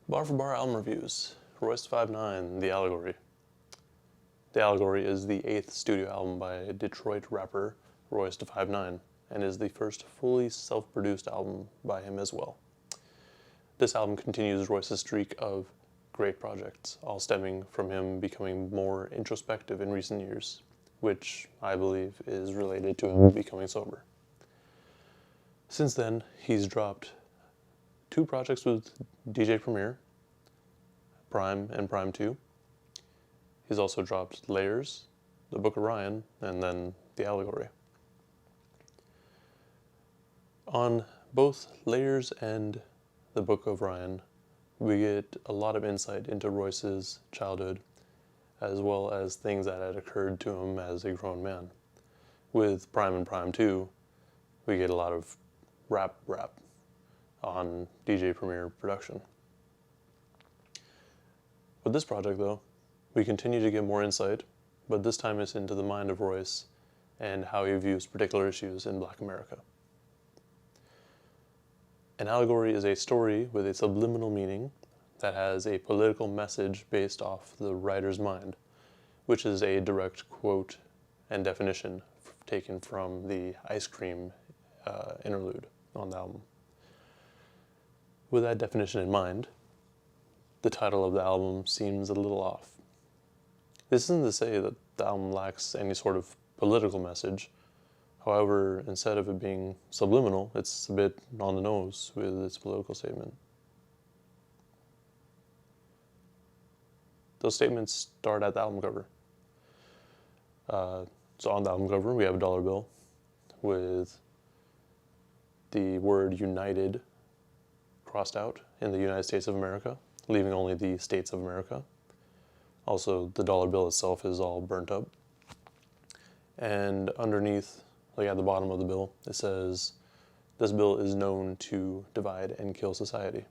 Bar for bar album reviews. Royce 5'9", The Allegory. The Allegory is the 8th studio album by Detroit rapper Royce da 5'9", and is the first fully self-produced album by him as well. This album continues Royce's streak of great projects, all stemming from him becoming more introspective in recent years, which I believe is related to him becoming sober. Since then, he's dropped 2 projects with DJ Premier, Prime and Prime 2. He's also dropped Layers, The Book of Ryan, and then The Allegory. On both Layers and The Book of Ryan, we get a lot of insight into Royce's childhood, as well as things that had occurred to him as a grown man. With Prime and Prime 2, we get a lot of rap on DJ Premier production. With this project, though, we continue to get more insight, but this time it's into the mind of Royce and how he views particular issues in Black America. An allegory is a story with a subliminal meaning that has a political message based off the writer's mind, which is a direct quote and definition taken from the ice cream interlude on the album. With that definition in mind, the title of the album seems a little off. This isn't to say that the album lacks any sort of political message. However, instead of it being subliminal, it's a bit on the nose with its political statement. Those statements start at the album cover. So on the album cover, we have a dollar bill with the word United crossed out in the United States of America, leaving only the States of America. Also, the dollar bill itself is all burnt up. And underneath, like at the bottom of the bill, it says, "This bill is known to divide and kill society."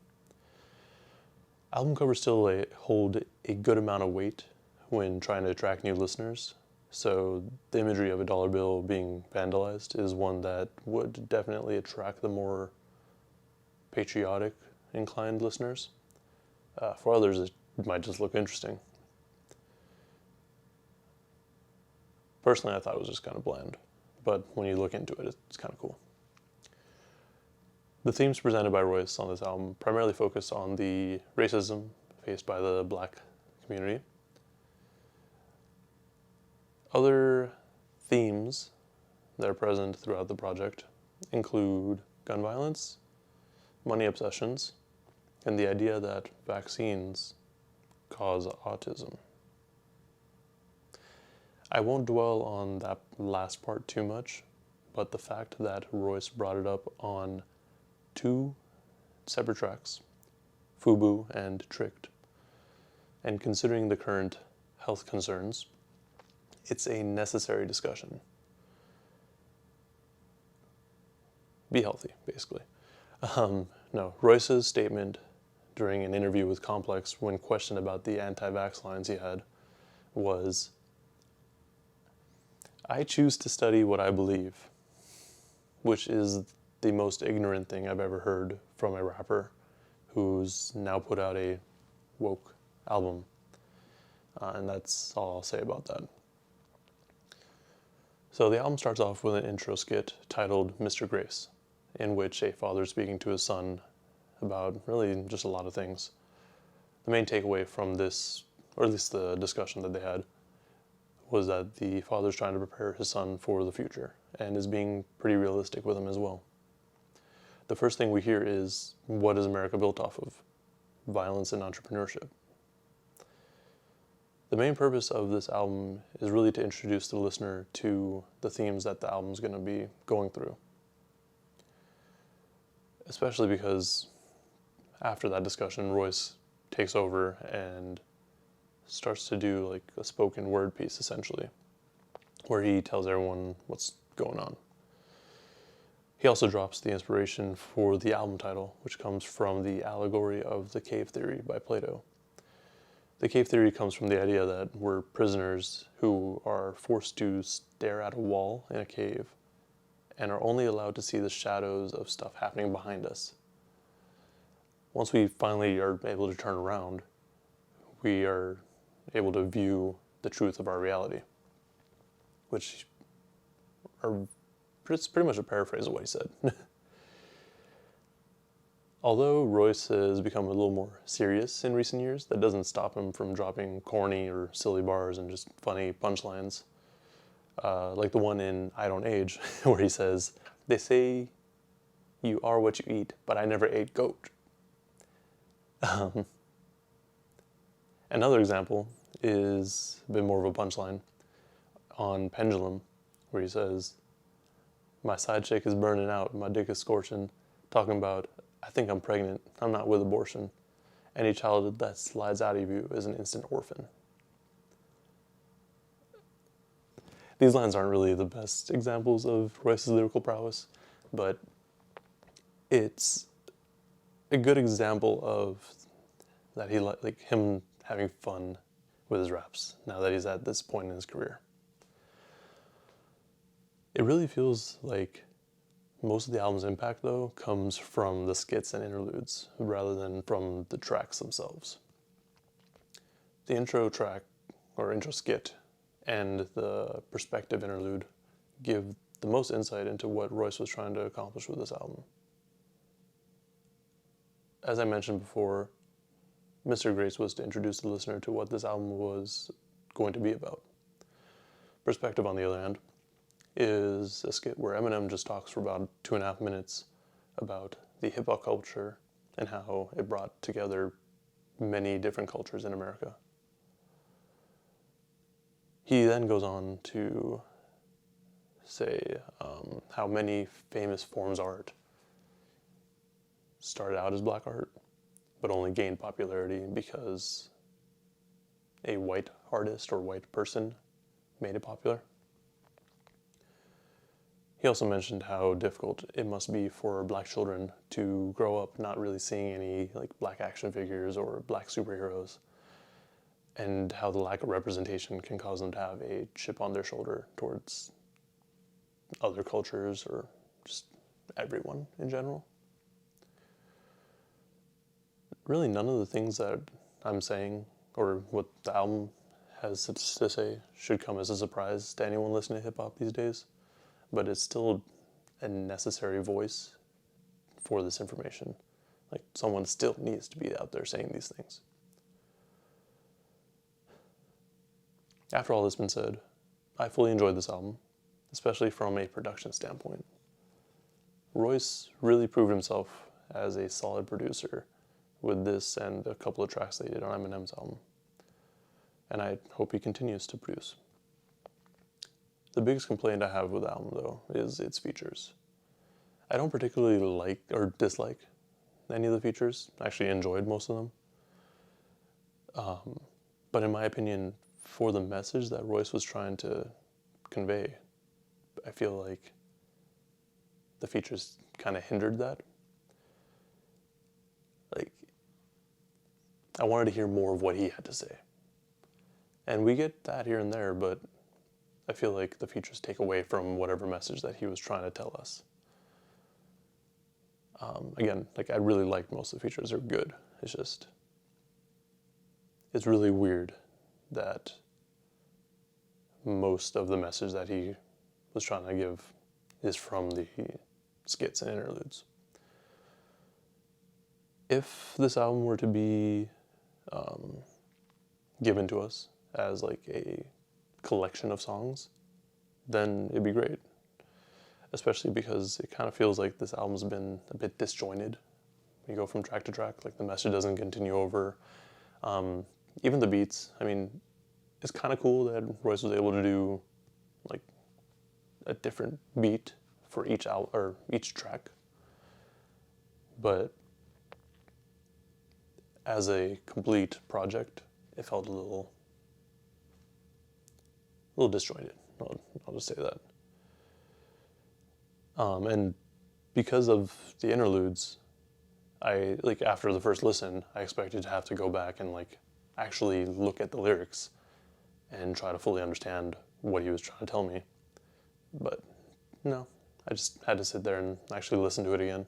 Album covers still hold a good amount of weight when trying to attract new listeners, so the imagery of a dollar bill being vandalized is one that would definitely attract the more patriotic inclined listeners. For others, it might just look interesting. Personally, I thought it was just kind of bland, but when you look into it, it's kind of cool. The themes presented by Royce on this album primarily focus on the racism faced by the Black community. Other themes that are present throughout the project include gun violence, money obsessions, and the idea that vaccines cause autism. I won't dwell on that last part too much, but the fact that Royce brought it up on 2 separate tracks, FUBU and Tricked, and considering the current health concerns, it's a necessary discussion. Be healthy, basically. No, Royce's statement during an interview with Complex when questioned about the anti-vax lines he had was, "I choose to study what I believe," which is the most ignorant thing I've ever heard from a rapper who's now put out a woke album. And that's all I'll say about that. So the album starts off with an intro skit titled Mr. Grace, in which a father is speaking to his son about really just a lot of things. The main takeaway from this, or at least the discussion that they had, was that the father's trying to prepare his son for the future and is being pretty realistic with him as well. The first thing we hear is, what is America built off of? Violence and entrepreneurship. The main purpose of this album is really to introduce the listener to the themes that the album's going to be going through. Especially because after that discussion, Royce takes over and starts to do like a spoken word piece, essentially, where he tells everyone what's going on. He also drops the inspiration for the album title, which comes from the Allegory of the Cave Theory by Plato. The cave theory comes from the idea that we're prisoners who are forced to stare at a wall in a cave and are only allowed to see the shadows of stuff happening behind us. once we finally are able to turn around, we are able to view the truth of our reality, which it's pretty much a paraphrase of what he said. Although Royce has become a little more serious in recent years, that doesn't stop him from dropping corny or silly bars and just funny punchlines. Like the one in I Don't Age, where he says, "They say you are what you eat, but I never ate goat." Another example is a bit more of a punchline on Pendulum, where he says, "My side chick is burning out, my dick is scorching, talking about, I think I'm pregnant, I'm not with abortion. Any child that slides out of you is an instant orphan." These lines aren't really the best examples of Royce's lyrical prowess, but it's a good example of that he like him having fun with his raps now that he's at this point in his career. It really feels like most of the album's impact, though, comes from the skits and interludes rather than from the tracks themselves. The intro track, or intro skit, and the perspective interlude give the most insight into what Royce was trying to accomplish with this album. As I mentioned before, Mr. Grace was to introduce the listener to what this album was going to be about. Perspective, on the other hand, is a skit where Eminem just talks for about 2.5 minutes about the hip-hop culture and how it brought together many different cultures in America. He then goes on to say how many famous forms of art started out as black art, but only gained popularity because a white artist or white person made it popular. He also mentioned how difficult it must be for black children to grow up not really seeing any like black action figures or black superheroes, and how the lack of representation can cause them to have a chip on their shoulder towards other cultures or just everyone in general. Really, none of the things that I'm saying or what the album has to say should come as a surprise to anyone listening to hip-hop these days, but it's still a necessary voice for this information. Like, someone still needs to be out there saying these things. After all this has been said, I fully enjoyed this album, especially from a production standpoint. Royce really proved himself as a solid producer with this and a couple of tracks they did on Eminem's album, and I hope he continues to produce. The biggest complaint I have with the album, though, is its features. I don't particularly like or dislike any of the features. I actually enjoyed most of them. But in my opinion, for the message that Royce was trying to convey, I feel like the features kind of hindered that. Like, I wanted to hear more of what he had to say. And we get that here and there, but I feel like the features take away from whatever message that he was trying to tell us. Again, like, I really liked most of the features. They're good. It's really weird that most of the message that he was trying to give is from the skits and interludes. If this album were to be given to us as like a collection of songs, then it'd be great. Especially because it kind of feels like this album's been a bit disjointed. You go from track to track, like the message doesn't continue over. Even the beats, I mean, it's kind of cool that Royce was able to do like a different beat for each album or each track. But as a complete project, it felt a little disjointed. I'll just say that. And because of the interludes, I, like, after the first listen, I expected to have to go back and like actually look at the lyrics and try to fully understand what he was trying to tell me. But no, I just had to sit there and actually listen to it again.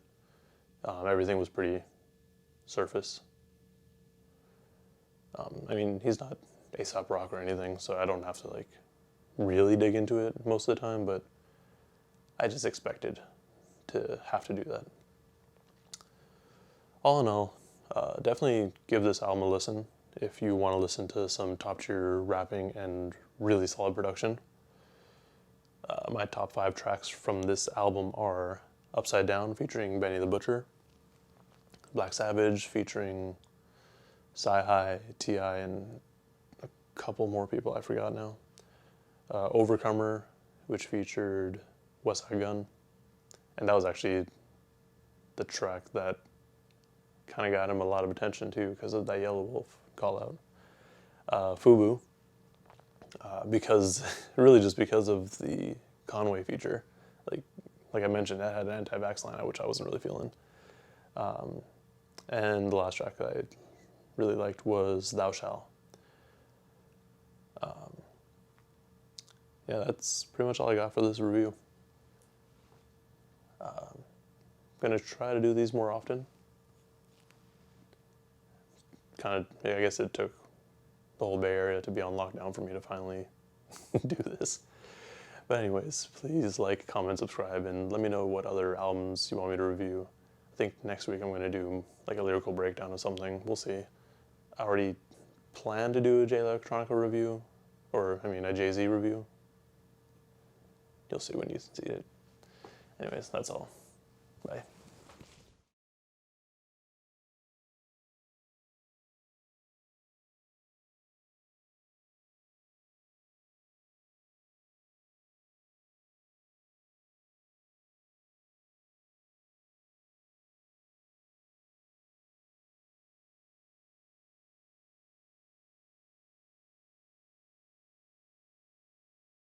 Everything was pretty surface. I mean, he's not A$AP Rock or anything, so I don't have to like really dig into it most of the time, but I just expected to have to do that. All in all, definitely give this album a listen if you want to listen to some top tier rapping and really solid production. My top 5 tracks from this album are Upside Down featuring Benny the Butcher, Black Savage featuring Sci-Hi, T.I., and a couple more people I forgot now. Overcomer, which featured West Side Gun, and that was actually the track that kind of got him a lot of attention too because of that Yellow Wolf call out. Fubu, because really just because of the Conway feature, like I mentioned, that had an anti-vax line out, which I wasn't really feeling. And the last track that I really liked was Thou Shall. Yeah, that's pretty much all I got for this review. I'm gonna try to do these more often. Kind of, I guess it took the whole Bay Area to be on lockdown for me to finally do this. But anyways, please like, comment, subscribe, and let me know what other albums you want me to review. I think next week I'm going to do like a lyrical breakdown of something. We'll see. I already planned to do a Jay Electronica review, or I mean a Jay-Z review. You'll see when you see it. Anyways, that's all. Bye.